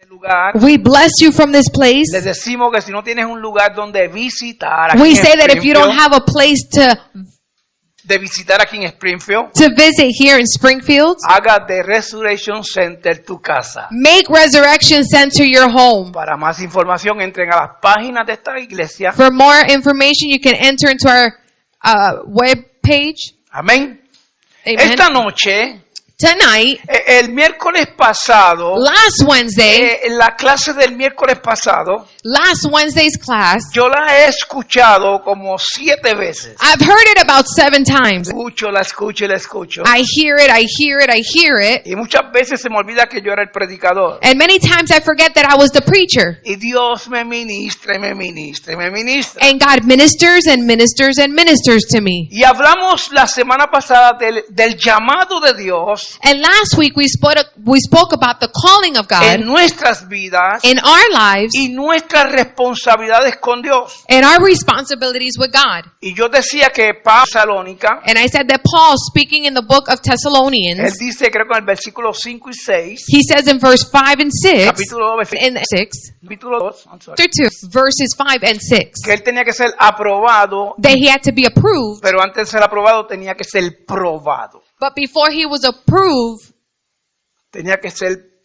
lugar. We bless you from this place. Les decimos que si no tienes un lugar donde visitar aquí We en say that if you don't Springfield, have a place aquí en Springfield, to visit here in Springfield, haga de Resurrection Center tu casa. make Resurrection Center your home. Para más información, entren a las páginas de esta iglesia. For more information, you can enter into our web page. Amén. Amen. Esta noche, Tonight, el miércoles pasado, last Wednesday, en la clase del miércoles pasado, last Wednesday's class, yo la he escuchado como 7 veces. I've heard it about 7 times. La escucho y la escucho. I hear it, I hear it, I hear it. Y muchas veces se me olvida que yo era el predicador. And many times I forget that I was the preacher. Y Dios me ministra y me ministra y me ministra. And God ministers and ministers and ministers to me. Y hablamos la semana pasada del llamado de Dios And last week we spoke about the calling of en God nuestras vidas in our lives y nuestras responsabilidades con Dios. and our responsibilities with God. Y yo decía que Pablo Salónica, And I said that Paul, speaking in the book of él Thessalonians, dice, creo que en el versículo 5 y 6, he says in verse 5 and 6, capítulo 2, in 6, capítulo 2, I'm sorry, chapter 2, verses 5 and 6, que él tenía que ser aprobado, that he had to be approved, pero antes de ser aprobado tenía que ser probado. but before he was approved,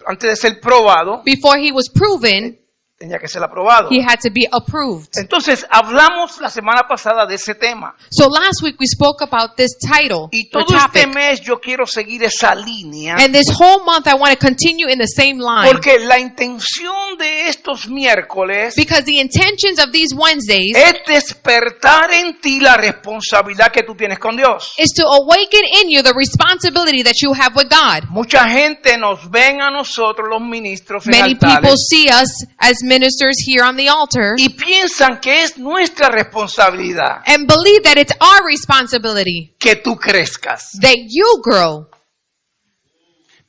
Antes de ser probado, before he was proven, tenía que ser aprobado. he had to be approved. Entonces, hablamos la semana pasada de ese tema. So last week we spoke about this title, Y or todo este topic. mes yo quiero seguir esa línea, And this whole month I want to continue in the same line. porque la intención de estos miércoles Because the intentions of these Wednesdays es despertar en ti la responsabilidad que tú tienes con Dios. is to awaken in you the responsibility that you have with God. Mucha gente nos ven a nosotros los ministros en Many people altares see us as ministers here on the altar y piensan que es nuestra responsabilidad and believe that it's our responsibility que tú crezcas. that you grow.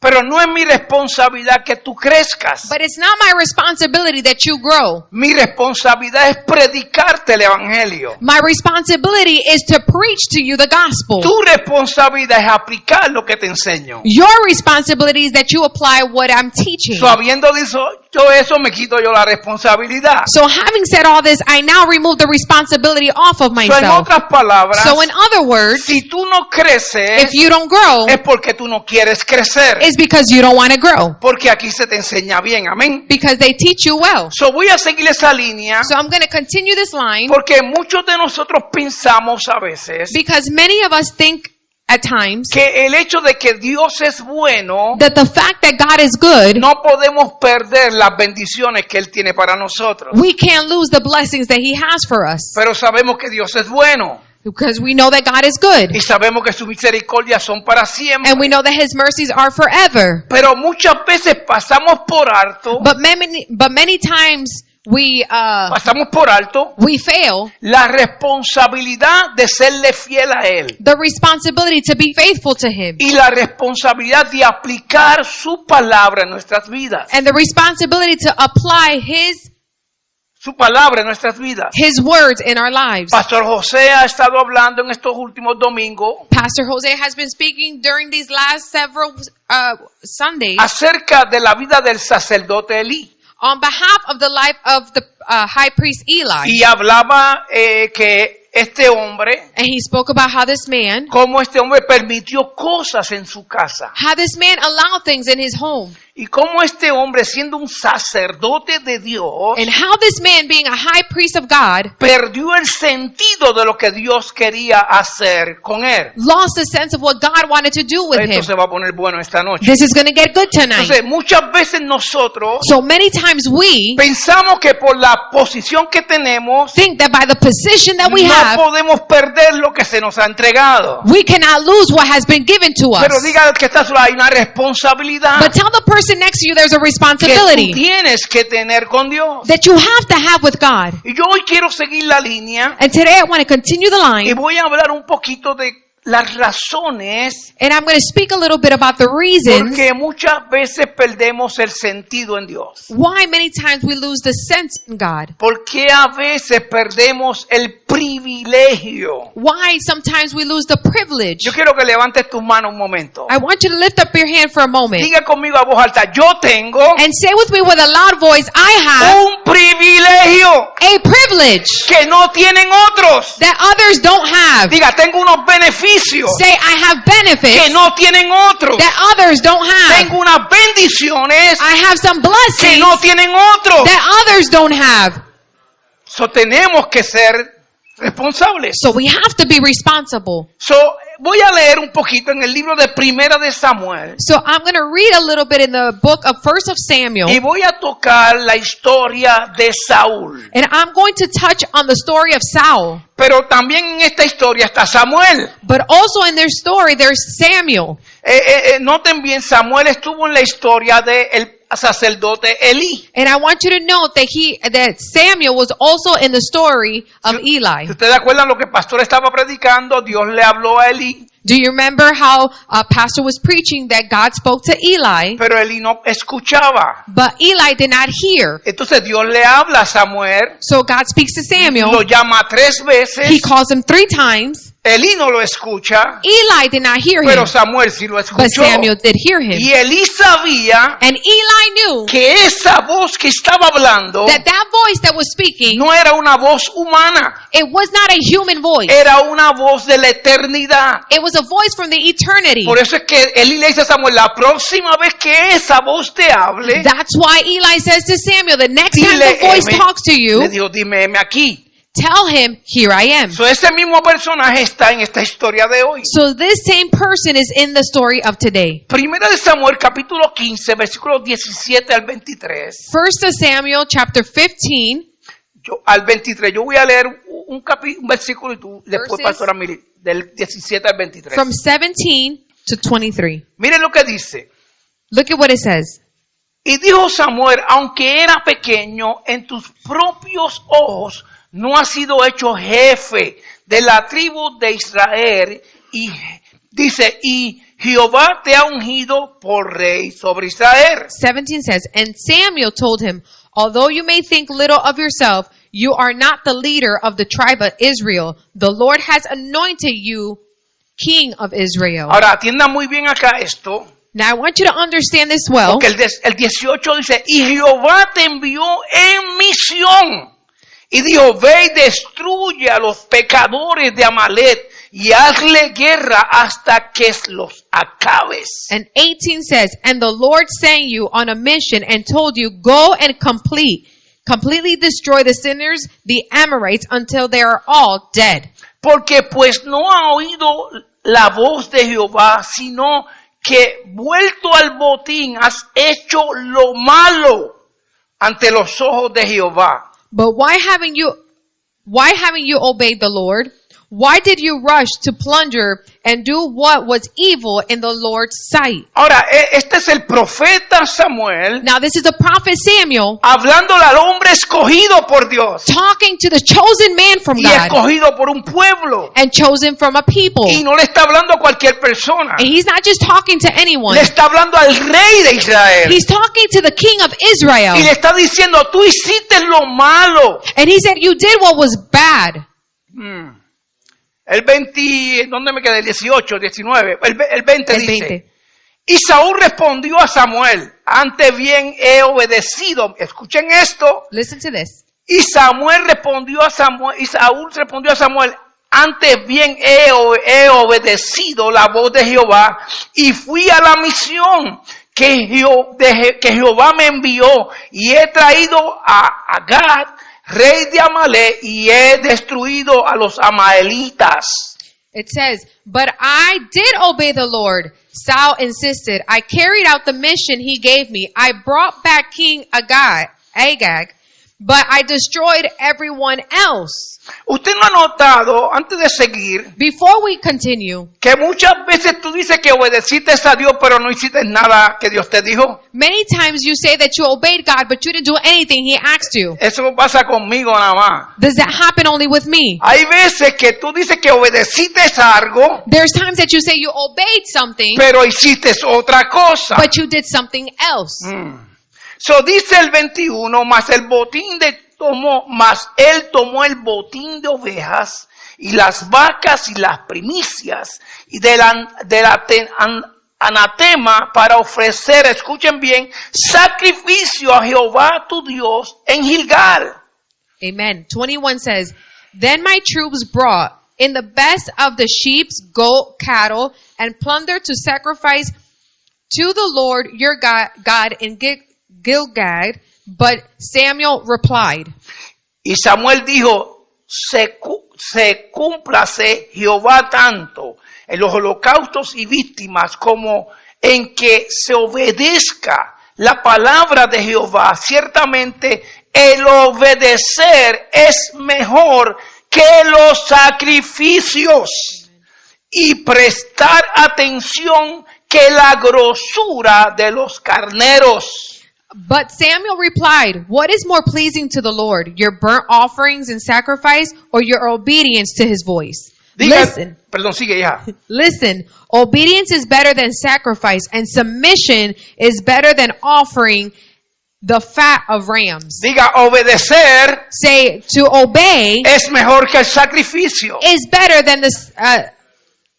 Pero no es mi responsabilidad que tú crezcas. But it's not my responsibility that you grow. Mi responsabilidad es predicarte el evangelio. My responsibility is to preach to you the gospel. Tu responsabilidad es aplicar lo que te enseño. Your responsibility is that you apply what I'm teaching. So, habiendo dicho eso, me quito yo la responsabilidad. So having said all this, I now remove the responsibility off of So, en myself. otras palabras, So in other words, si tú no creces, if you don't grow, es porque tú no quieres crecer. it's because you don't want to grow. Porque aquí se te enseña bien, amén. Because they teach you well. So, voy a seguir esa línea So I'm going to continue this line porque muchos de nosotros pensamos a veces because many of us think at times que el hecho de que Dios es bueno, that the fact that God is good, no podemos perder las bendiciones que Él tiene para nosotros. we can't lose the blessings that He has for us. Pero sabemos que Dios es bueno Because we know that God is good. y sabemos que sus misericordias son para siempre. And we know that His mercies are forever. Pero muchas veces pasamos por alto, But many times we fail la responsabilidad de serle fiel a Él the responsibility to be faithful to Him. y la responsabilidad de aplicar su palabra en nuestras vidas. And the responsibility to apply Su palabra en nuestras vidas. His words in our lives. Pastor José ha estado hablando en estos últimos domingos Pastor Jose has been speaking during these last several Sundays acerca de la vida del sacerdote Elí. on behalf of the life of the high priest Eli. Y hablaba que este hombre, And he spoke about how this man permitió cosas en su casa. allowed things in his home. Y cómo este hombre, siendo un sacerdote de Dios, And how this man, being a high priest of God, perdió el sentido de lo que Dios quería hacer con él. lost the sense of what God wanted to do with Esto him. se va a poner bueno esta noche. This is going to get good tonight. Entonces, muchas veces nosotros So many times we pensamos que por la posición que tenemos, think that by the position that we no have, podemos perder lo que se nos ha entregado. we cannot lose what has been given to us. Pero diga que está solo, hay una responsabilidad But tell the person next to you there's a que tú responsibility tienes que tener con Dios. that you have to have with God. Y yo hoy quiero seguir la línea And today I want to continue the y line. voy a hablar un poquito de las razones And I'm going to speak a little bit about the reasons porque muchas veces perdemos el sentido en Dios. why many times we lose the sense in God. Porque a veces perdemos el privilegio. Why sometimes we lose the privilege. Yo quiero que levantes tus manos un momento. I want you to lift up your hand for a moment Diga conmigo a voz alta, yo tengo and say with me with a loud voice, I have un privilegio a privilege que no tienen otros. that others don't have. Diga, tengo unos beneficios Say, I have que benefits no tienen otros. that others don't have. Tengo unas bendiciones I have some que blessings no tienen otros. that others don't have. So tenemos que ser responsables. So we have to be responsible. So voy a leer un poquito en el libro de Primera de Samuel So I'm going to read a little bit in the book of First of Samuel. y voy a tocar la historia de Saúl. And I'm going to touch on the story of Saul. Pero también en esta historia está Samuel. But also in their story, there's Samuel. Noten bien, Samuel estuvo en la historia del sacerdote Elí. And I want you to note that Samuel was also in the story of Eli. Si ustedes acuerdan lo que el pastor estaba predicando, Dios le habló a Elí, Do you remember how Pastor was preaching that God spoke to Eli, pero Elí no escuchaba. but Eli did not hear? Entonces Dios le habla a Samuel, So God speaks to lo Samuel. llama 3 veces, He calls him 3 times. Elí no lo escucha, Eli did not hear him, pero Samuel sí lo but escuchó. Samuel did hear him. Y Elí sabía And Eli knew que esa voz que estaba hablando that voice that was speaking, no era una voz humana, it was not a human voice. era una voz de la eternidad. It was a voice from the eternity. Por eso es que Elí le dice a Samuel, la próxima vez que esa voz te hable, That's why Eli says to Samuel, the next time dile, the voice heme. talks to Le you, dijo, dime aquí. tell him, here I am. So, ese mismo personaje está en esta historia de hoy. So this same person is in the story of today. Primera de Samuel, capítulo 15, versículos 17 al 23. First of Samuel, chapter 15, Al 23. Yo voy a leer un versículo y tú después, Verses. pastora Mili, del 17 al 23. from 17 to 23. Miren lo que dice. Look at what it says. Y dijo Samuel, aunque era pequeño, en tus propios ojos no has sido hecho jefe de la tribu de Israel. Y dice, y Jehová te ha ungido por rey sobre Israel. 17 says, And Samuel told him, Although you may think little of yourself, you are not the leader of the tribe of Israel. The Lord has anointed you king of Israel. Ahora, atiendan muy bien acá esto, Now I want you to understand this well. porque el 18 dice, y Jehová te envió en misión. Y dijo, ve y destruye a los pecadores de Amalek y hazle guerra hasta que los acabes. And 18 says, And the Lord sent you on a mission and told you, Go and completely destroy the sinners, the Amorites, until they are all dead. Porque pues no ha oído la voz de Jehová, sino que vuelto al botín has hecho lo malo ante los ojos de Jehová. But why haven't you obeyed the Lord? Why did you rush to plunder and do what was evil in the Lord's sight? Ahora, este es el profeta Samuel Now this is the prophet Samuel hablándole al hombre escogido por Dios talking to the chosen man from y God escogido por un pueblo. and chosen from a people. Y no le está hablando a cualquier persona. And he's not just talking to anyone. Le está hablando al rey de Israel. He's talking to the king of Israel. Y le está diciendo, tú hiciste lo malo. And he said, you did what was bad. El 20, ¿dónde me quedé? El 18, 19. El 20 El dice. 20. Y Saúl respondió a Samuel, antes bien he obedecido. Escuchen esto. Listen to this. Y Saúl respondió a Samuel, antes bien he obedecido la voz de Jehová y fui a la misión que Jehová me envió y he traído a Agag, rey de Amalek, y he destruido a los amaelitas. It says, But I did obey the Lord. Saul insisted. I carried out the mission he gave me. I brought back King Agag, but I destroyed everyone else. Usted no ha notado, antes de seguir, Before we continue, que muchas veces tú dices que obedeciste a Dios, pero no hiciste nada que Dios te dijo. many times you say that you obeyed God, but you didn't do anything He asked you. Eso pasa conmigo nada más. Does that happen only with me? Hay veces que tú dices que obedeciste algo, There's times that you say you obeyed something, pero hiciste otra cosa. but you did something else. So dice el 21, mas él tomó el botín de ovejas y las vacas y las primicias y del anatema para ofrecer, escuchen bien, sacrificio a Jehová tu Dios en Gilgal. Amen. 21 says, Then my troops brought in the best of the sheep, goat, cattle, and plunder to sacrifice to the Lord your God in Gilgad. But Samuel replied, Y Samuel dijo, se cúmplase Jehová tanto en los holocaustos y víctimas como en que se obedezca la palabra de Jehová. Ciertamente el obedecer es mejor que los sacrificios y prestar atención que la grosura de los carneros. But Samuel replied, What is more pleasing to the Lord, your burnt offerings and sacrifice, or your obedience to His voice? Listen, Perdón, sigue ya. listen, obedience is better than sacrifice, and submission is better than offering the fat of rams. Diga, obedecer Say, to obey es mejor que el sacrificio. is better than the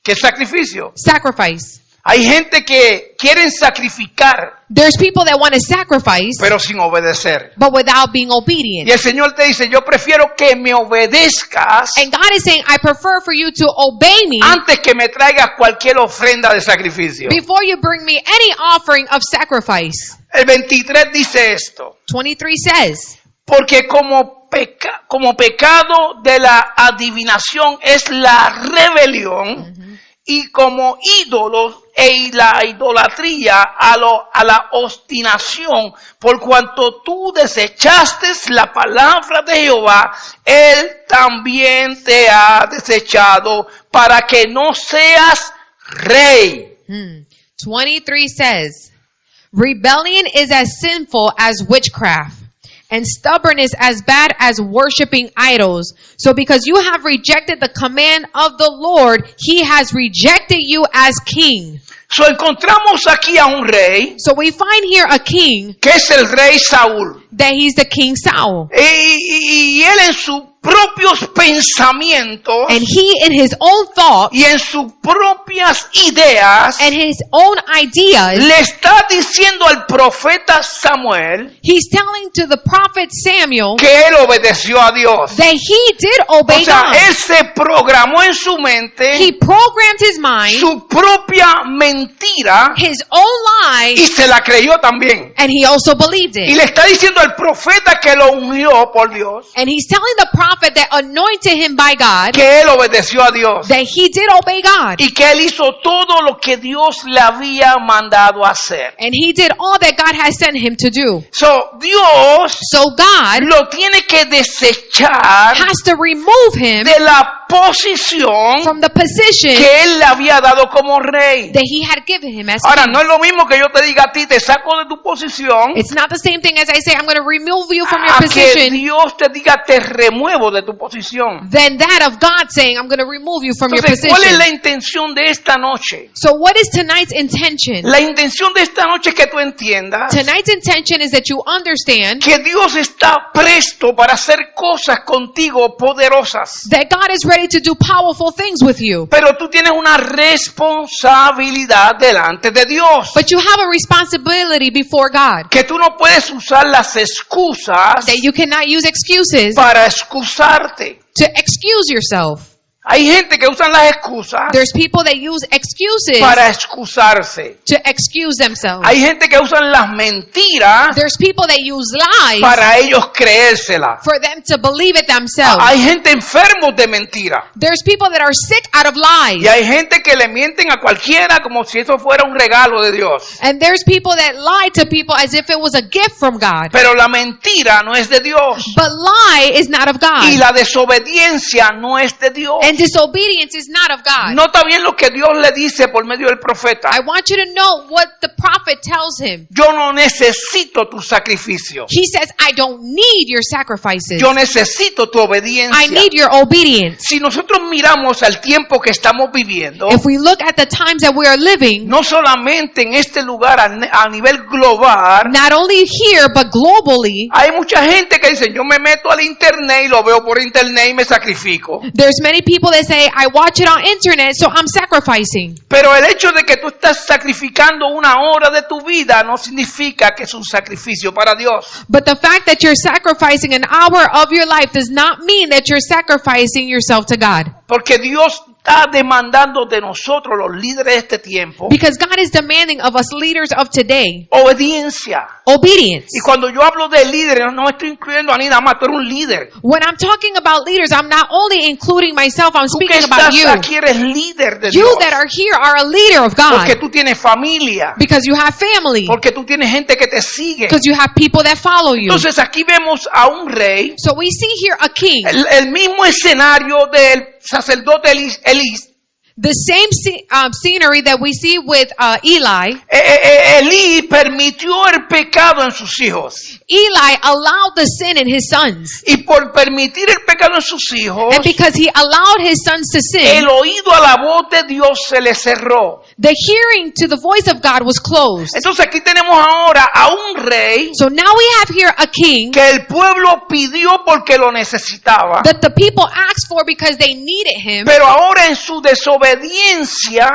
¿Qué sacrificio? sacrifice. Hay gente que quieren sacrificar, There's people that want to sacrifice, pero sin obedecer. but without being Y obedient. el Señor te dice, yo prefiero que me obedezcas And God is saying, I prefer for you to obey me antes que me traigas cualquier ofrenda de sacrificio. before you bring me any offering of sacrifice. El 23 dice esto, 23 says, porque como pecado de la adivinación es la rebelión, y como ídolos e la idolatría a la obstinación, por cuanto tú desechaste la palabra de Jehová, Él también te ha desechado para que no seas rey. 23 says, Rebellion is as sinful as witchcraft, and stubbornness as bad as worshiping idols. So because you have rejected the command of the Lord, He has rejected you as king. So encontramos aquí a un rey, So we find here a king, que es el rey Saúl. that he's the King Saul. Y él en sus propios pensamientos And he, in his own thoughts y en sus propias ideas, and his own ideas, le está diciendo al profeta Samuel he's telling to the prophet Samuel que él obedeció a Dios. that he did O obey sea, God. él se programó en su mente He programmed his mind, su propia mentira his own lie, y se la creyó también. and he also believed Y it. le está diciendo al profeta que lo ungió por Dios, And he's telling the prophet that anointed him by God que él obedeció a Dios that he did obey God. y que él hizo todo lo que Dios le había mandado hacer. And he did all that God has sent him to do. So, Dios So God lo tiene que desechar has to remove him de la posición from the position que él le había dado como rey. that he had given him as Ahora, king. no es lo mismo que yo te diga a ti, te saco de tu posición, It's not the same thing as I say, I'm going to remove you from your a que position, Dios te diga, te remuevo de tu posición. than that of God saying, I'm going to remove you from your Entonces, ¿cuál es position. la intención de esta noche? So what is tonight's intention? La intención de esta noche es que tú entiendas Tonight's intention is that you understand que Dios está presto para hacer cosas contigo poderosas. that God is ready to do powerful things with you. Pero tú tienes una responsabilidad delante de Dios. But you have a responsibility before God. Que tú no puedes usar las excusas That you cannot use excuses para excusarte. to excuse yourself. Hay gente que usa las excusas There's people that use excuses para excusarse. to excuse themselves. Hay gente que usa las mentiras There's people that use lies para ellos creérselas. for them to believe it themselves. Hay gente enfermos de mentira. There's people that are sick out of lies. Y hay gente que le mienten a cualquiera como si eso fuera un regalo de Dios. And there's people that lie to people as if it was a gift from God. Pero la mentira no es de Dios. But lie is not of God. Y la desobediencia no es de Dios. And disobedience is not of God. Nota bien lo que Dios le dice por medio del profeta. I want you to know what the prophet tells him. Yo no necesito tu sacrificio. He says, I don't need your sacrifices. Yo necesito tu obediencia. I need your obedience. Si nosotros miramos al tiempo que estamos viviendo, If we look at the times that we are living, no solamente en este lugar a nivel global, not only here, but globally, hay mucha gente que dice, yo me meto al internet y lo veo por internet y me sacrifico. there's many people that say, I watch it on internet, so I'm sacrificing. Pero el hecho de que tú estás sacrificando una hora de tu vida no significa que es un sacrificio para Dios. But the fact that you're sacrificing an hour of your life does not mean that you're sacrificing yourself to God. Porque Dios está demandando de nosotros, los líderes de este tiempo, Because God is demanding of us leaders of today, obediencia. obedience. Y cuando yo hablo de líderes, no me estoy incluyendo a ni nada más, tú eres un líder. When I'm talking about leaders, I'm not only including myself, I'm Tú que speaking about estás you. aquí eres líder de You Dios. that are here are a leader of Porque God. tú tienes familia. Because you have family. Porque tú tienes gente que te sigue. Because you have people that follow you. Entonces aquí vemos a un rey, So we see here a king. el mismo escenario del sacerdote Elí. The same scenery that we see with Eli. Elí permitió el pecado en sus hijos. Eli allowed the sin in his sons. Y por permitir el pecado en sus hijos, And because he allowed his sons to sin, el oído a la voz de Dios se le cerró. the hearing to the voice of God was closed. Entonces aquí tenemos ahora a un rey So now we have here a king que el pueblo pidió porque lo necesitaba. that the people asked for because they needed him. Pero ahora en su desobediencia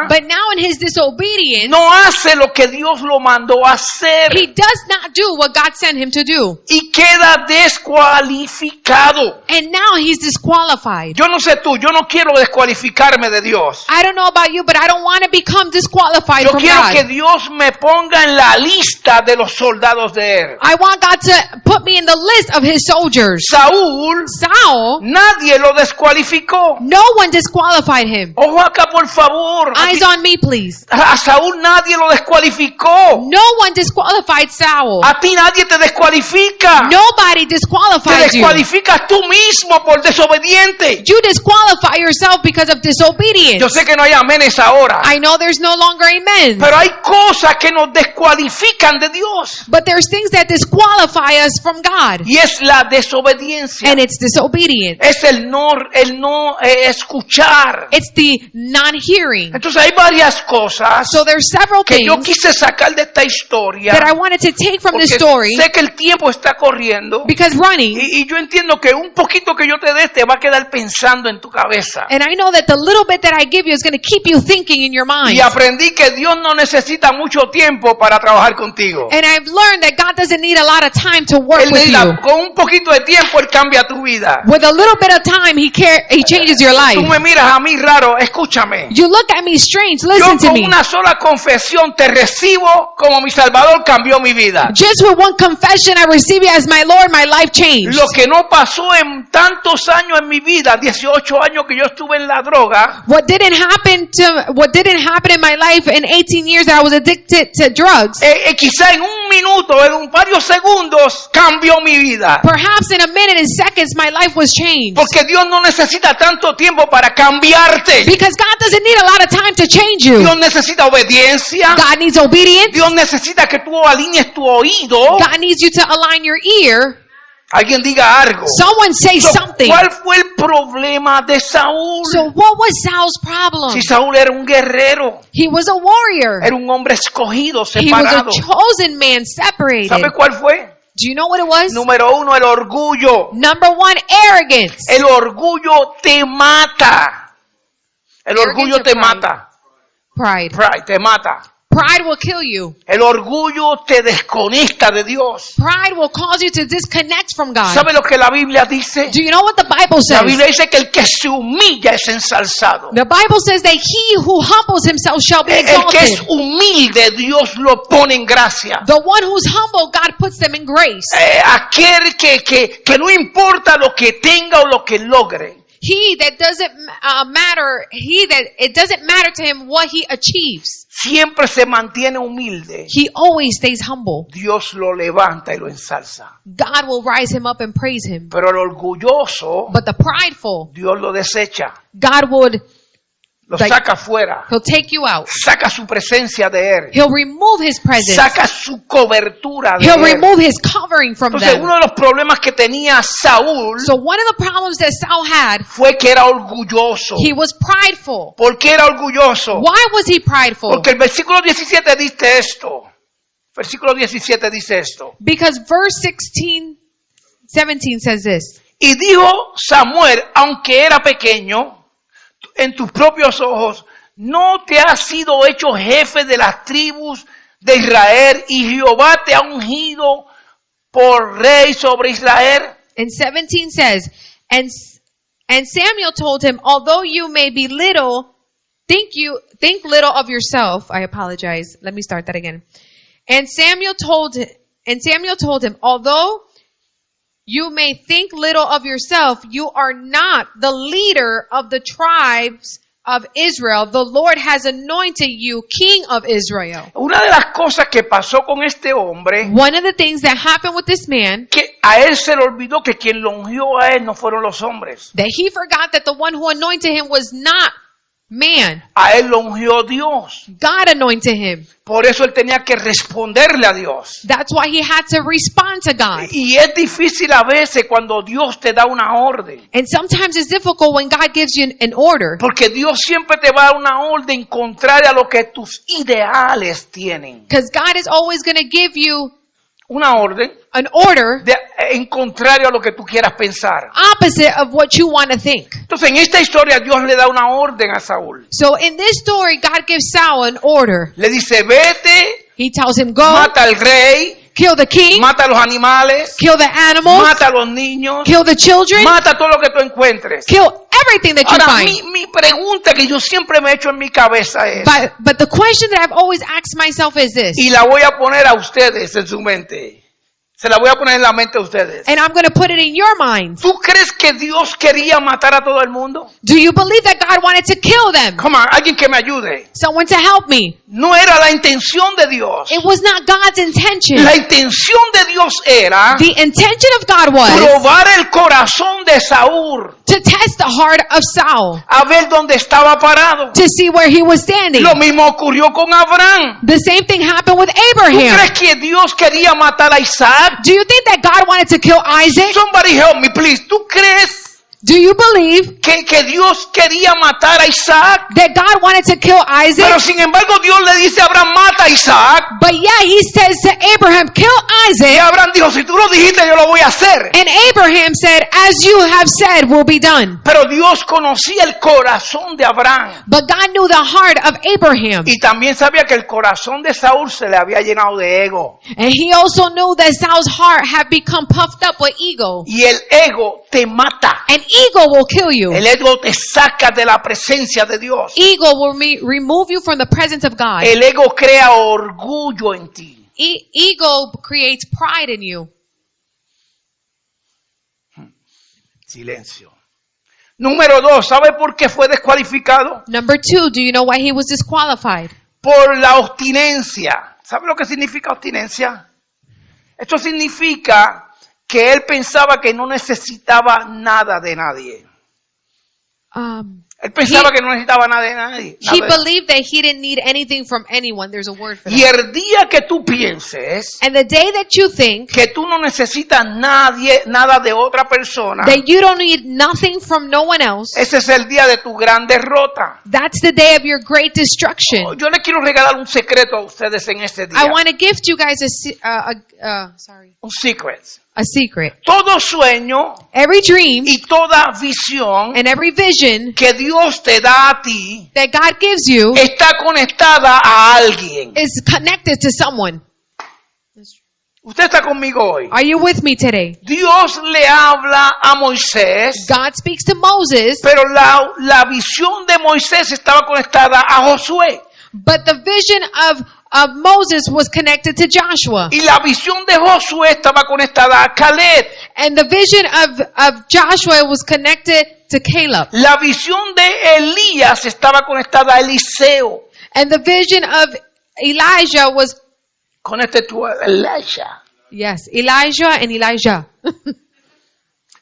But now in his disobedience, no hace lo que Dios lo mandó a hacer he does not do what God sent him to do. y queda descualificado. And now he's disqualified. Yo no sé tú, yo no quiero descualificarme de Dios. I don't know about you, but I don't want to become disqualified Yo from quiero que God. Dios me ponga en la lista de los soldados de él. I want God to put me in the list of his soldiers. Saúl, Saul, nadie lo descualificó. no one disqualified him. Ojo acá, por favor. Eyes on me, please. A Saúl nadie lo descualificó. No one disqualified Saul. A ti nadie te descualifica. Nobody Te disqualified you. descualificas tú mismo por desobediente. You disqualify yourself because of disobedience. Yo sé que no hay amenes ahora, I know there's no longer amen. pero hay cosas que nos descualifican de Dios. But there's things that disqualify us from God. Y es la desobediencia. And it's disobedience. Es el no escuchar. It's the non-hearing. Entonces hay varias cosas So there's several que yo things quise sacar de esta historia. that I wanted to take from Porque this story sé que el tiempo está corriendo. because running, Y yo entiendo que un poquito que yo te dé te va a quedar pensando en tu cabeza. and I know that the little bit that I give you is going to keep you thinking in your mind. Y aprendí que Dios no necesita mucho tiempo para trabajar contigo. And I've learned that God doesn't need a lot of time to work Él with you. con un poquito de tiempo Él cambia tu vida. With a little bit of time, He changes your life. Tú me miras a mí raro, escúchame. You look at me strange, Yo listen to con me. una sola confesión te recibo como mi Salvador, cambió mi vida. Just with one confession, I receive you as my Lord, my life changed. Lo que no pasó en tantos años en mi vida, 18 años que yo estuve en la droga, What didn't happen in my life in 18 years that I was addicted to drugs, quizá en un minuto, en varios segundos, cambió mi vida. perhaps in a minute and seconds, my life was changed. Porque Dios no necesita tanto tiempo para cambiarte. Because God doesn't need a lot of time to change you. Dios necesita obediencia. God needs obedience. Dios necesita que tú alinees tu oído. God needs you to align your ear. Alguien diga algo. Someone say So, something. ¿cuál fue el problema de Saúl? So what was Saul's problem? Si Saúl era un guerrero, He was a warrior. era un hombre escogido, He was a separado. chosen man, separated. ¿Sabe cuál fue? Do you know what it was? Número 1, el orgullo. Number one, arrogance. El orgullo te mata. El orgullo Arrogance te or pride? mata. Pride. Pride, te mata. Pride will kill you. El orgullo te desconecta de Dios. Pride will cause you to disconnect from God. ¿Sabe lo que la Biblia dice? Do you know what the Bible La says? Biblia dice que el que se humilla es ensalzado. The Bible says that he who humbles himself shall be El que es exalted. humilde, Dios lo pone en gracia. The one who's humble, God puts them in grace. Aquel que no importa lo que tenga o lo que logre. He that doesn't matter, it doesn't matter to him what he achieves. Siempre se mantiene humilde. He always stays humble. Dios lo levanta y lo ensalza. God will rise him up and praise him. Pero el orgulloso, But the prideful, Dios lo desecha. God would, Lo saca fuera. he'll take you out. Saca su presencia de él. He'll remove his presence. Saca su cobertura de He'll él. remove his covering from Entonces, them. uno de los problemas que tenía Saúl So one of the problems that Saul had, fue que era orgulloso. he was prideful. ¿Por qué era orgulloso? Why was he prideful? Porque el versículo 17 dice esto. Versículo 17 dice esto. Because verse 17 says this. Y dijo Samuel, aunque era pequeño, en tus propios ojos, no te has sido hecho jefe de las tribus de Israel y Jehová te ha ungido por rey sobre Israel. And 17 says, and Samuel told him, although you may be little, think little of yourself. I apologize. Let me start that again. And Samuel told him, although you may think little of yourself, you are not the leader of the tribes of Israel. The Lord has anointed you king of Israel. Una de las cosas que pasó con este hombre, One of the things that happened with this man, que a él se le olvidó que quien lo ungió a él no fueron los hombres. that he forgot that the one who anointed him was not man. A él lo ungió Dios. God anointed him. Por eso él tenía que responderle a Dios. That's why he had to respond to God. Y es difícil a veces cuando Dios te da una orden. And sometimes it's difficult when God gives you an order. Porque Dios siempre te va a dar una orden contraria a lo que tus ideales tienen. Because God is always going to give you Una orden an order en contrario a lo que tú quieras pensar. opposite of what you want to think. Entonces en esta historia Dios le da una orden a Saúl. So in this story, God gives Saul an order. Le dice, vete, He tells him, go, mata al rey, kill the king, mata a los animales, kill the animals, mata a los niños, kill the children, mata todo lo que tú encuentres. kill everything that you Ahora, find. mi pregunta que yo siempre me he hecho en mi cabeza es, But the question that I've always asked myself is this, y la voy a poner a ustedes en su mente. Se la voy a poner en la mente a ustedes. and I'm going to put it in your minds. ¿Tú crees que Dios quería matar a todo el mundo? Do you believe that God wanted to kill them? Come on, alguien que me ayude. Someone to help me. No era la intención de Dios. It was not God's intention. La intención de Dios era The intention of God was probar el corazón de Saúl, to test the heart of Saul, a ver dónde estaba parado. to see where he was standing. Lo mismo ocurrió con Abraham. The same thing happened with ¿Tú Abraham. crees que Dios quería matar a Isaac? Do you think that God wanted to kill Isaac? Somebody help me, please. ¿Tú crees Do you believe que Dios quería matar a Isaac? that God wanted to kill Isaac? Pero sin embargo Dios le dice a Abraham, mata a Isaac. But yeah, he says to Abraham, kill Y Isaac. Abraham dijo, si tú lo dijiste, yo lo voy a hacer. And Abraham said, as you have said will be done. Pero Dios conocía el corazón de Abraham. But God knew the heart of Abraham. Y también sabía que el corazón de Saúl se le había llenado de ego. And he also knew that Saul's heart had become puffed up with ego. Y el ego te mata. And ego will kill you. El ego te saca de la presencia de Dios. Ego will remove you from the presence of God. El ego crea orgullo en ti. Ego creates pride in you. Silencio. Número 2, ¿sabe por qué fue descualificado? Number 2, do you know why he was disqualified? Por la obstinencia. ¿Sabe lo que significa obstinencia? Esto significa que él pensaba que no necesitaba nada de nadie. Él pensaba que no necesitaba nada de nadie. He believed that he didn't need anything from anyone. There's a word for Y that. el día que tú pienses And the day that you think que tú no necesitas nada de otra persona, that you don't need nothing from no one else, ese es el día de tu gran derrota. that's the day of your great destruction. Yo le quiero regalar un secreto a ustedes en este día. I want to gift you guys Un secret. a secret. Todo sueño Every dream y toda visión and every vision que Dios Dios te da a ti that God gives you está conectada a alguien. is connected to someone. Usted está conmigo hoy. Are you with me today? Dios le habla a Moisés, God speaks to Moses, pero la visión de Moisés estaba conectada a Josué. but the vision of Moses was connected to Joshua. Y la visión de Josué estaba conectada a Caleb. And the vision of Joshua was connected to Caleb. La visión de Elías estaba conectada a Eliseo. And the vision of Elijah was, Connected to Elisha. yes, Elijah and Elijah.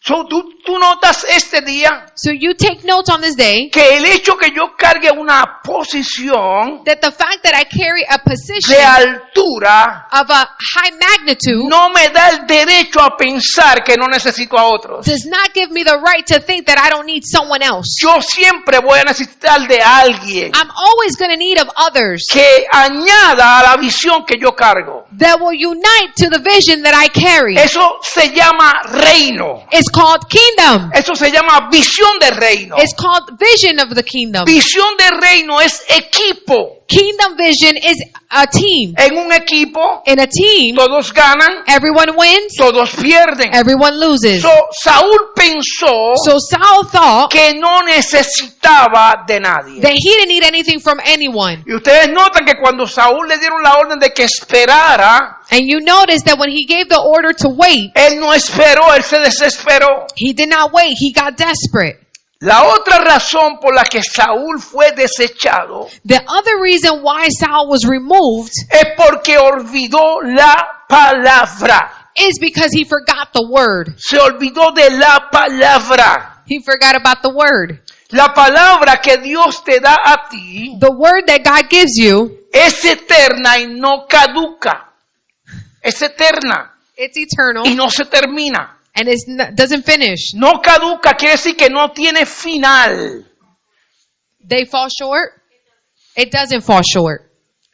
So, tú notas este día So you take note on this day que el hecho que yo cargue una posición that the fact that I carry a position de altura of a high magnitude no me da el derecho a pensar que no necesito a otros. does not give me the right to think that I don't need someone else. Yo siempre voy a necesitar de alguien I'm always going to need of others que añada a la visión que yo cargo. that will unite to the vision that I carry. Eso se llama reino. It's called kingdom. Eso se llama visión de reino. It's called vision of the kingdom. Visión de reino es equipo. Kingdom vision is a team. En un equipo, In a team, todos ganan, everyone wins, todos pierden. everyone loses. So, Saúl pensó So Saul thought que no necesitaba de nadie. that he didn't need anything from anyone. Y ustedes notan que cuando Saúl le dieron la orden de que esperara, And you notice that when he gave the order to wait, él no esperó, él se desesperó. he did not wait. He got desperate. La otra razón por la que Saúl fue desechado The other reason why Saul was removed es porque olvidó la palabra. is because he forgot the word. Se olvidó de la palabra. He forgot about the word. La palabra que Dios te da a ti The word that God gives you, es eterna y no caduca. Es eterna it's eternal y no se termina. and it doesn't finish. No caduca quiere decir que no tiene final. They fall short. It doesn't fall short.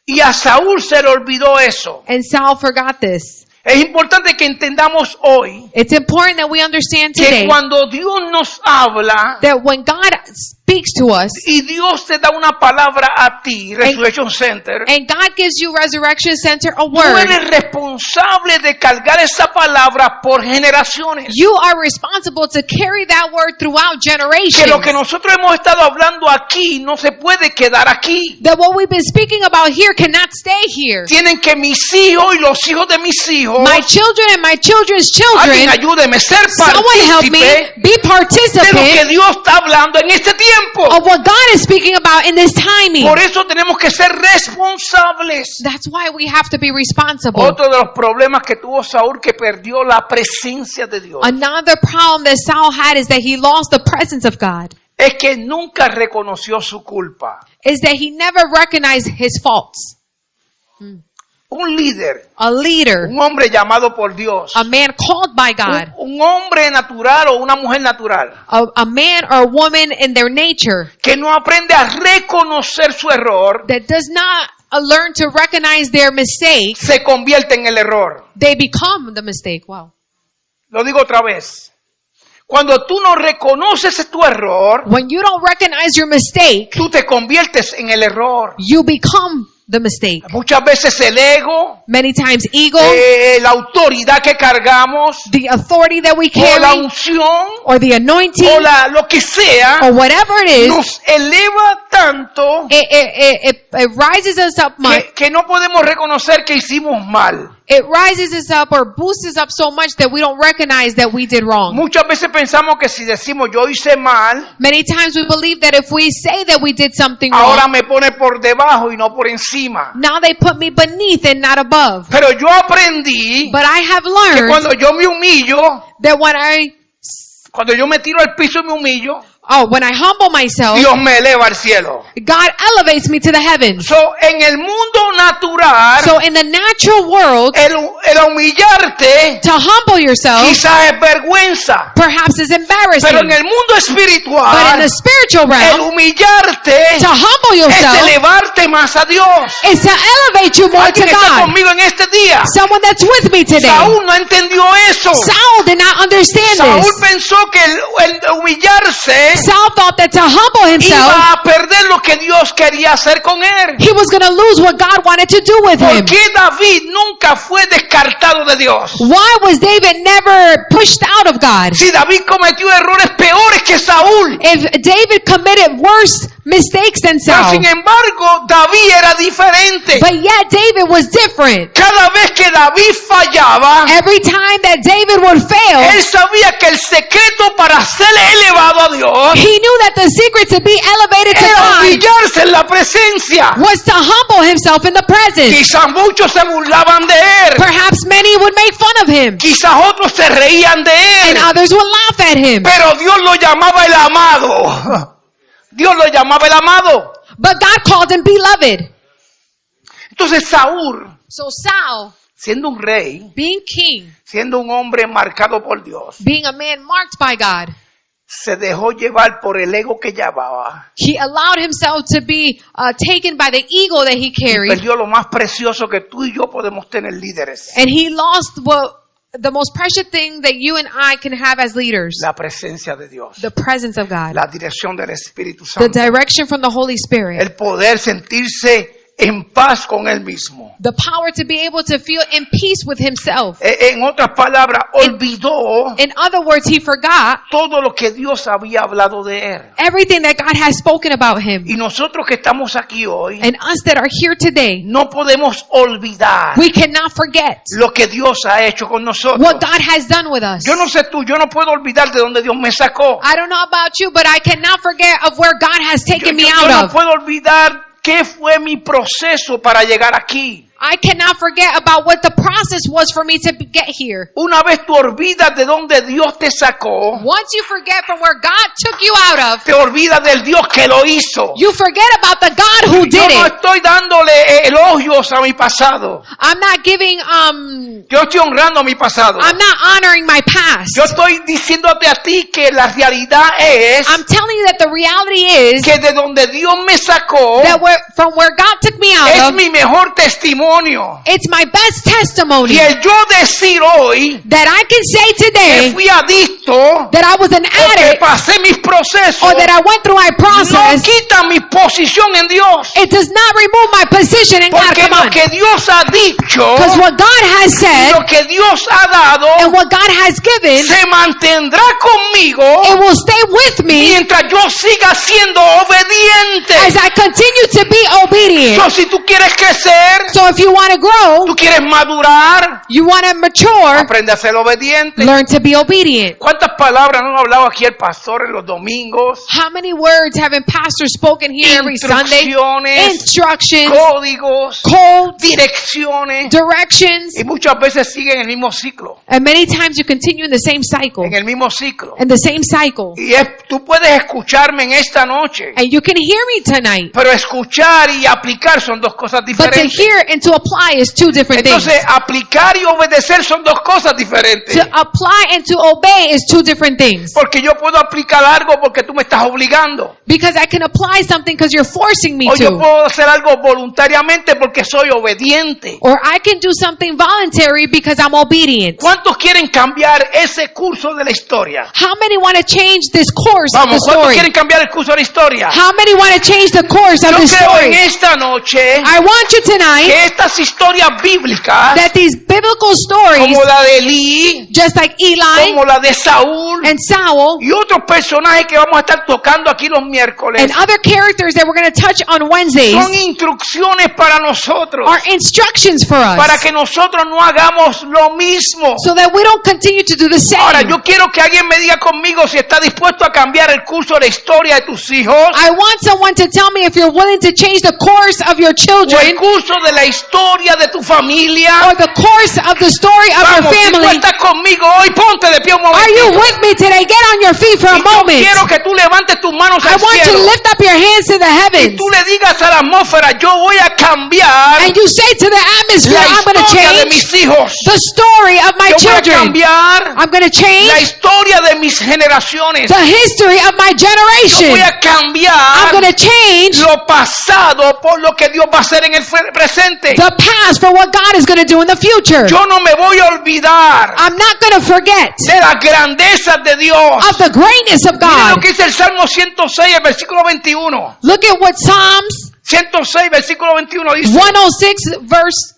Y a Saúl se le olvidó eso. And Saul forgot this. Es importante que entendamos hoy It's important that we understand que today cuando Dios nos habla that when God speaks to us y Dios te da una palabra a ti, Resurrection Center, and God gives you Resurrection Center a tú word, eres responsable de cargar esa palabra por generaciones. you are responsible to carry that word throughout generations. Que lo que nosotros hemos estado hablando aquí no se puede quedar aquí. That what we've been speaking about here cannot stay here. Tienen que mis hijos y los hijos de mis hijos, My children and my children's alguien children, ayúdeme, ser someone help me partícipe be de lo que participant Dios está hablando en este tiempo. of what God is speaking about in this timing. Por eso tenemos que ser responsables. That's why we have to be responsible. Otro de los problemas que tuvo Saúl que perdió la presencia de Dios Another problem that Saul had is that he lost the presence of God. es que nunca reconoció su culpa. Is that he never recognized his faults. Un líder, A leader, un hombre llamado por Dios, a man called by God, un hombre natural o una mujer natural a man or a woman in their nature que no aprende a reconocer su error, that does not learn to recognize their mistake, se convierte en el error. they become the mistake. Wow. Lo digo otra vez. Cuando tú no reconoces tu error, When you don't recognize your mistake, tú te conviertes en el error. you become the mistake. Muchas veces el ego, Many times ego, la autoridad que cargamos, the authority that we o la carry, unción, or the anointing, o lo que sea, or whatever it is, nos eleva tanto it rises us up much. que no podemos reconocer que hicimos mal. It rises us up or boosts us up so much that we don't recognize that we did wrong. Muchas veces pensamos que si decimos yo hice mal, Many times we believe that if we say that we did something ahora wrong, me pone por debajo y no por encima. now they put me beneath and not above. Pero yo aprendí But I have que learned cuando yo me humillo, that cuando yo me tiro al piso y me humillo, when I humble myself, Dios me eleva al cielo. God elevates me to the heavens. So, en el mundo natural, So in the natural world, el humillarte to humble yourself quizás es vergüenza. perhaps is Pero en embarrassing. el mundo But in espiritual, the spiritual el realm, humillarte to humble es yourself elevarte más a Dios. is to elevate you more to Alguien está God. conmigo en este día. Someone that's with me today. Saúl no entendió eso. Saul did not not understand Saúl this. pensó que el humillarse Saul thought that to humble himself, iba a perder lo que Dios quería hacer con él. he was going to lose what God wanted to do with ¿Por him. qué David nunca fue descartado de Dios? Why was David never pushed out of God? Si David cometió errores peores que Saúl. If David committed worse mistakes than Pero Saul, sin embargo, David era diferente. but yet David was different. Cada vez que David fallaba, Every time that David would fail, él sabía que el secreto para ser elevado a Dios he knew that the secret to be elevated to era God humillarse en la presencia. was to humble himself in the presence. Quizás muchos se burlaban de él. Perhaps many would make fun of him, Quizás otros se reían de él. and others would laugh at him. Pero Dios lo llamaba el amado. Dios lo llamaba el amado. But God called him beloved. Entonces Saúl, So Saul, siendo un rey, being king, siendo un hombre marcado por Dios, being a man marked by God, se dejó llevar por el ego que llevaba. he allowed himself to be taken by the ego that he carried, Perdió lo más precioso que tú y yo podemos tener, líderes. and he lost the most precious thing that you and I can have as leaders, La presencia de Dios. the presence of God, La dirección del Espíritu the Santo. direction from the Holy Spirit, El poder sentirse en paz con Él mismo. the power to be able to feel in peace with himself. En otras palabras, olvidó In other words, he forgot todo lo que Dios había hablado de Él. everything that God has spoken about him. Y nosotros que estamos aquí hoy, And us that are here today, no podemos olvidar we cannot forget lo que Dios ha hecho con nosotros. what God has done with us. Yo no sé tú, yo no puedo olvidar de donde Dios me sacó. I don't know about you, but I cannot forget of where God has taken me Yo out no of. puedo olvidar qué fue mi proceso para llegar aquí. I cannot forget about what the process was for me to get here. Una vez tú olvidas de donde Dios te sacó, Once you forget from where God took you out of, te olvidas del Dios que lo hizo. you forget about the God who Yo did no it. estoy dándole elogios a mi pasado. I'm not giving, Yo estoy honrando mi pasado. I'm not honoring my past. Yo estoy diciéndote a ti que la realidad es I'm telling you that the reality is que de donde Dios me sacó that from where God took me es out of, mi mejor testimonio. it's my best testimony Y el yo decir hoy that I can say que today fui adicto that I was an o que addict pasé mis procesos or that I went through my no process, quita mi posición en Dios. it does not remove my position in God. Porque Come lo on. que Dios ha dicho, Because what God has y said lo que Dios ha dado, and what God has given, se mantendrá conmigo it will stay with me mientras yo siga siendo obediente. as I continue to be obedient. So, si tú quieres crecer, So if you want to grow, tú quieres madurar, you want to mature, aprende a ser obediente. learn to be obedient. ¿Cuántas palabras no ha hablado aquí el pastor en los domingos? How many words haven't pastors spoken here every Sunday? Instrucciones, Instructions, códigos, codes, direcciones. directions, Y muchas veces siguen el mismo ciclo. and many times you continue in the same cycle. En el mismo ciclo. In the same cycle. Y tú puedes escucharme en esta noche. And you can hear me tonight. Pero escuchar y aplicar son dos cosas But to diferentes. hear and to apply is two different things. Entonces, aplicar y obedecer son dos cosas diferentes. To apply and to obey is two different things. Porque yo puedo aplicar algo porque tú me estás obligando. Because I can apply something because you're forcing me O yo to. puedo hacer algo voluntariamente porque soy obediente. Or I can do something voluntary because I'm obedient. ¿Cuántos quieren cambiar ese curso de la historia? How many want to change this course of the Vamos, ¿cuántos story? quieren cambiar el curso de la historia? How many want to change the course of Yo the creo en story? esta noche I want you tonight que estas historias bíblicas, that these biblical stories, como la de Elí, just like Eli como la de Saúl and Saul, y otros personajes que vamos a estar tocando aquí los miércoles, and other characters that we're going to touch on Wednesdays, son instrucciones para nosotros, are instructions for us, para que nosotros no hagamos lo mismo. so that we don't continue to do the Ahora, same. yo quiero que alguien me diga conmigo si está dispuesto a cambiar el curso de la historia de tus hijos, I want someone to tell me if you're willing to change the course of your o el children curso de la historia de tu familia. or the course of the story of your Vamos, si tú family. estás conmigo hoy, ponte de pie un Are you momento. with me today? Get on your feet for a Y yo moment. quiero que tú levantes tus manos I al want you to cielo lift up your hands to the y heavens tú le digas a la atmósfera, yo voy a cambiar and you say to the atmosphere, la I'm going to historia de change mis hijos. the story of my Yo voy a children. cambiar I'm going to la change historia de mis generaciones. the history of my Yo generation. voy a I'm cambiar going to change lo pasado por lo que Dios va a hacer en el presente. the past for what God is going to do in the future. Yo no me voy a olvidar I'm not going to forget de las grandezas de Dios. of the greatness of Miren lo God. que dice el Salmo 106, el versículo 21. Look at what Psalms 106, versículo 21 dice. 106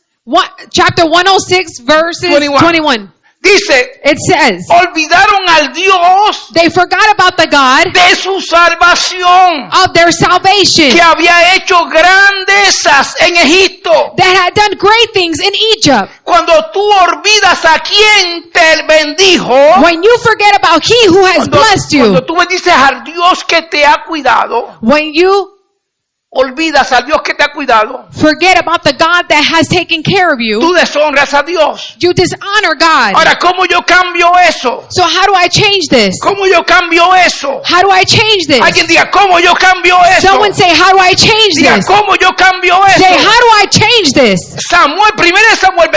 chapter 106 verses 21. Dice, It says, olvidaron al Dios they forgot about the God de su salvación, of their salvation que había hecho grandezas en Egipto. that had done great things in Egypt. Cuando tú olvidas a quien te bendijo, When you forget about He who has blessed you, cuando tú bendices al Dios que te ha cuidado, when you olvidas al Dios que te ha cuidado, forget about the God that has taken care of you, tú deshonras a Dios. you dishonor God. Ahora, ¿cómo yo cambio eso? So how do I change this? ¿Cómo yo cambio eso? How do I change this? Alguien diga, ¿cómo yo cambio eso? Someone say, how do I change Diga, this? ¿cómo yo cambio Say, eso? how do I change this? Samuel, 1 Samuel,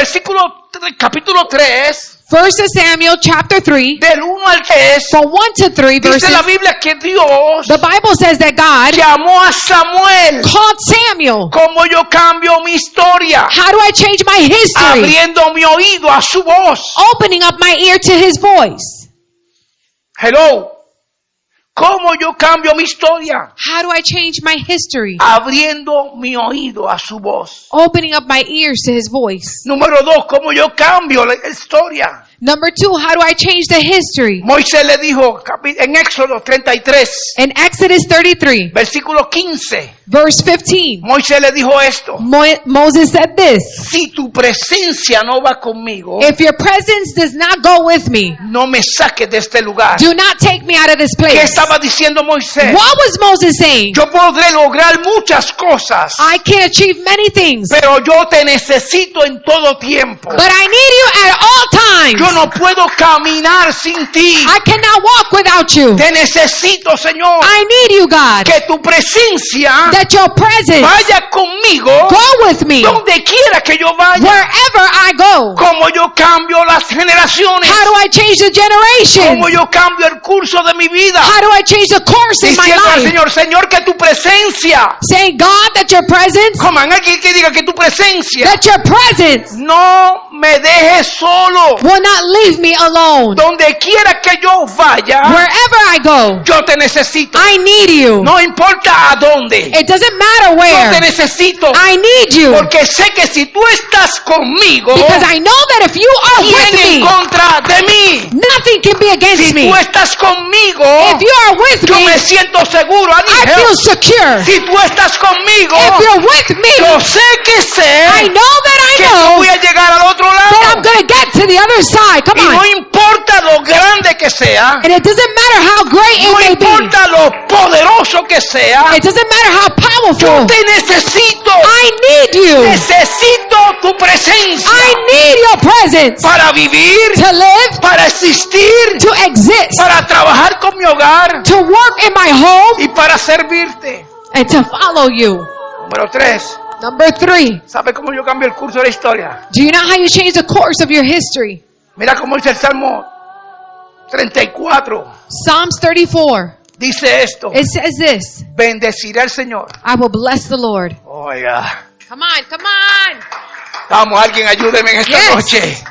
capítulo 3, 1 Samuel chapter 3, del 1 al 3, from 1 to 3 dice la verses, Biblia que Dios the Bible says that God llamó a Samuel. called Samuel. ¿Cómo yo cambio mi historia? How do I change my history? Abriendo mi oído a su voz. Opening up my ear to His voice. Hello. ¿Cómo yo cambio mi historia? How do I change my history? Abriendo mi oído a su voz. Opening up my ears to His voice. Número 2, ¿cómo yo cambio la historia? Number 2, how do I change the history? Moisés le dijo en Éxodo 33, In Exodus 33, versículo 15, verse 15, Moisés le dijo esto: Moses said this, si tu presencia no va conmigo, if your presence does not go with me, no me saques de este lugar. do not take me out of this ¿Qué place. estaba diciendo Moisés? What was Moses saying? Yo podré lograr muchas cosas, I can achieve many things, pero yo te necesito en todo tiempo. but I need you at all times. Yo no puedo caminar sin ti. I cannot walk without you. Te necesito, Señor. I need you, God. Que tu presencia That your presence vaya conmigo go with me donde quiera que yo vaya. wherever I go. Como yo cambio las generaciones. How do I change the generation? Como yo cambio el curso de mi vida. How do I change the course in my Diciendo al life? Señor, Señor, que tu presencia. Saying, God, that your presence, Come on, alguien que diga que tu presencia that your presence no me dejes solo. will not leave me alone. Donde quiera que yo vaya, Wherever I go, yo te necesito. I need you. No importa a dónde. It doesn't matter Yo te where. necesito. I need you. Porque sé que si tú estás conmigo, Because I know that if you are with ¿quién en me, contra de mí? nothing can be against Si me. tú estás conmigo, If you are with yo me, me siento seguro. I I need feel help. secure. Si tú estás conmigo, If you're with me, yo sé que sé I know that I que yo know voy a llegar al otro that I'm lado. going to get to the other side. Come Y no on. importa lo grande que sea, And it doesn't matter how great it no may be. importa lo poderoso que sea, It doesn't matter how yo powerful. te necesito. I need you. Necesito tu presencia I need your presence para vivir, to live, para existir, to exist, para trabajar con mi hogar to work in my home, y para servirte. and to follow you. Número 3. Number 3. ¿Sabe cómo yo cambio el curso de la historia? Do you know how you change the course of your history? Mira cómo dice el Salmo 34. Psalms 34. Dice esto: It says this. bendeciré al Señor. I will bless the Lord. Oiga, Come on, come on. vamos, alguien ayúdeme en esta Yes. noche.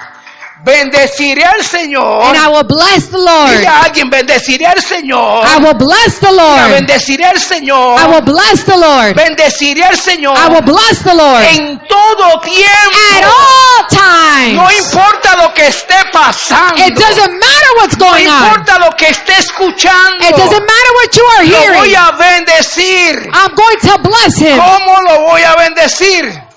Bendeciré al Señor. And I will bless the Lord. Dile a alguien, bendeciré al Señor. I will bless the Diga, Lord. bendeciré al Señor. I will bless the Lord. Bendeciré al Señor I will bless the Lord en todo tiempo. at all times. No importa lo que esté pasando. It doesn't matter what's No going on. importa lo que esté escuchando. It doesn't matter what you are Lo voy hearing. a bendecir. I'm going to bless him. ¿Cómo lo voy a bendecir?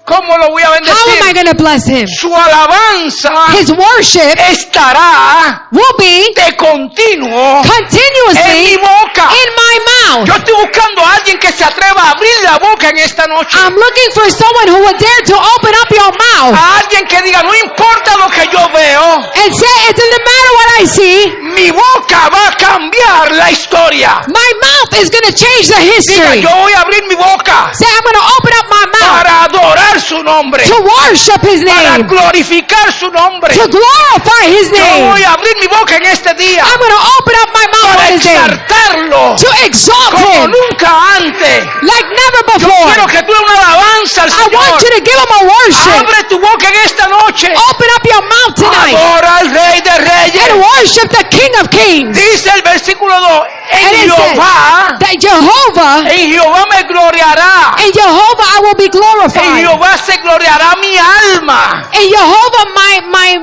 ¿Cómo lo voy a How am I bendecir? going to bless him? Su alabanza His worship estará will be de continuo en mi continuously boca. in my mouth. Yo estoy buscando a alguien que se atreva a abrir la boca en esta noche. I'm looking for someone who will dare to open up your mouth A alguien que diga, no importa lo que yo veo, and say, it doesn't matter what I see. mi boca va a cambiar la historia. My mouth is going to change the Diga, history. yo voy a abrir mi boca Say, I'm going to open up my mouth para adorar su nombre, to worship His para name, glorificar su nombre. to glorify His Yo name. voy a abrir mi boca en este día I'm going to open up my mouth para on His name exaltarlo to exalt como Him nunca antes. like never Yo quiero before. que tú des una alabanza al I want Señor. you to give Him a worship. Abre tu boca en esta noche. Open up your mouth tonight Adora al Rey de Reyes. and worship the King of Kings. Dice el versículo 2, And en it says Jehová, that Jehovah, en Jehová me gloriará. in Jehovah I will be En glorified. Jehová se gloriará mi alma. In Jehovah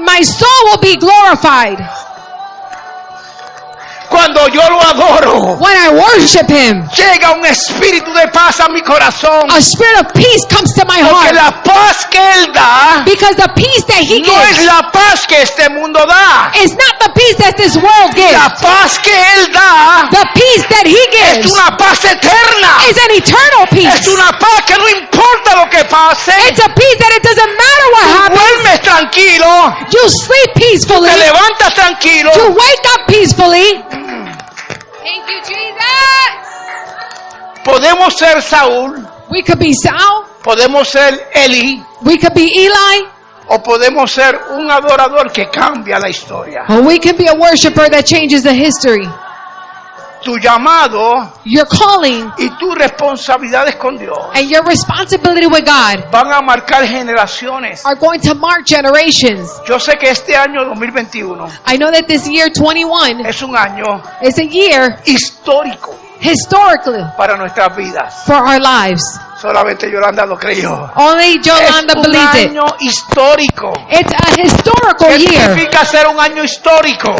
my soul will be glorified. Cuando yo lo adoro, When I worship Him, llega un espíritu de paz a mi corazón. a spirit of peace comes to my Porque heart. la paz que Él da Because the peace that He no es gives la paz que este mundo da. is not the peace that this world gives. La paz que Él da The peace that He es gives una paz eterna. is an eternal Es peace. una paz que no importa lo que pase. It's a peace that it doesn't matter what happens. Duermes tranquilo. You sleep peacefully. Te levantas tranquilo. You wake up peacefully. Thank you, Jesus. Podemos ser Saúl. We could be Saul. Podemos ser Eli. We could be Eli. O podemos ser un adorador que cambia la historia. Or we can be a worshiper that changes the history. Tu llamado Your calling y tus responsabilidades con Dios and your responsibility with God van a marcar generaciones. are going to mark generations. Yo sé que este año 2021 I know that this year 21 es un año is a year histórico historically para nuestras vidas. for our lives. Solamente Yolanda lo creyó. Only Yolanda Es un believes it. año histórico. It's a historical ¿Qué year. significa ser un año histórico?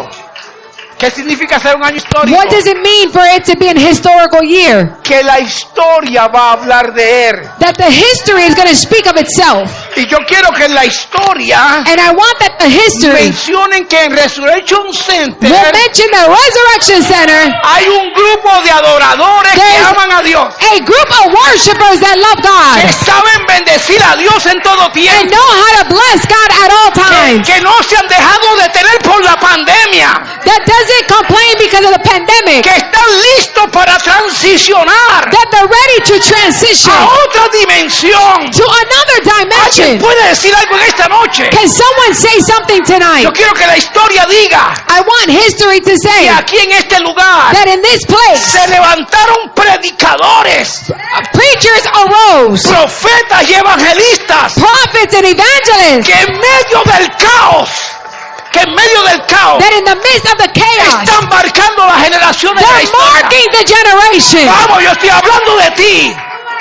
¿Qué significa ser un año histórico? What does it mean for it to be an historical year? Que la historia va a hablar de él. That the history is going to speak of itself. Y yo quiero que en la historia And I want that the history mencionen que en Resurrection Center will mention the Resurrection Center, hay un grupo de adoradores que There's- aman a Dios, a group of worshipers that love que God saben bendecir a Dios en todo and tiempo, know how to bless God at all times. que no se han dejado detener por la pandemia, That doesn't complain because of the pandemic. que están listos para transicionar That they're ready to transition a otra dimensión. to another ¿Alguien dimension. puede decir algo en esta noche? Can someone say something tonight? Yo quiero que la historia diga I want history to say que aquí en este lugar that in this place, se levantaron predicadores, preachers arose, profetas y evangelistas prophets and evangelists, que en medio del caos, that in the midst of the chaos, están marcando la generación de la they're historia. marking the generation. Vamos, yo estoy hablando de ti.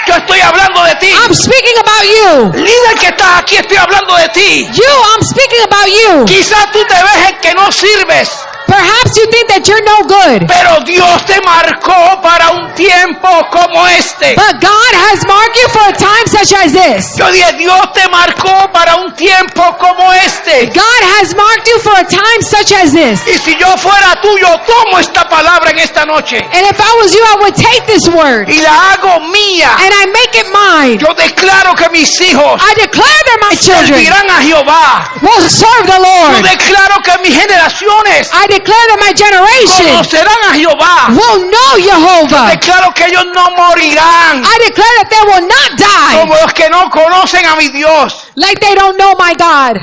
Yo estoy hablando de ti. I'm speaking about you. Líder que estás aquí, estoy hablando de ti. I'm speaking about you. Quizás tú te ves en que no sirves, Perhaps you think that you're no good. pero Dios te marcó para un tiempo como este. But God has marked you for a time such as this. Yo dije, Dios te marcó para un tiempo como este. God has marked you for a time such as this. Y si yo fuera tú, yo tomo esta palabra en esta noche And if I was you, I would take this word y la hago mía. and I make it mine. Yo declaro que mis hijos I declare that my children servirán a Jehová. will serve the Yo Lord. declaro que mis generaciones I declare that my generation conocerán a Jehová. will know Jehovah. Declaro que ellos no morirán I declare that they will not die como los que no conocen a mi Dios. like they don't know my God.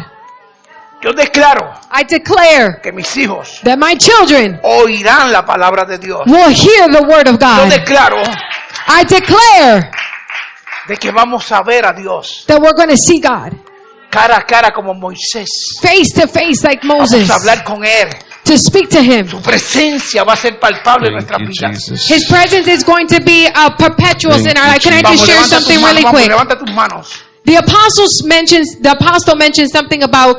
Yo declaro I declare que mis hijos that my children oirán la palabra de Dios. will hear the word of Yo God. declaro I declare de que vamos a ver a Dios that we're going to see God cara a cara como Moisés. face to face like Vamos Moses, a hablar con Él. to speak to him. Su presencia va a ser palpable en Thank nuestras you, vidas. Jesus. His presence is going to be perpetual in our life. Can I Vamos, just share levanta tus something manos, really vamos, quick? levanta tus manos. The apostle mentions something about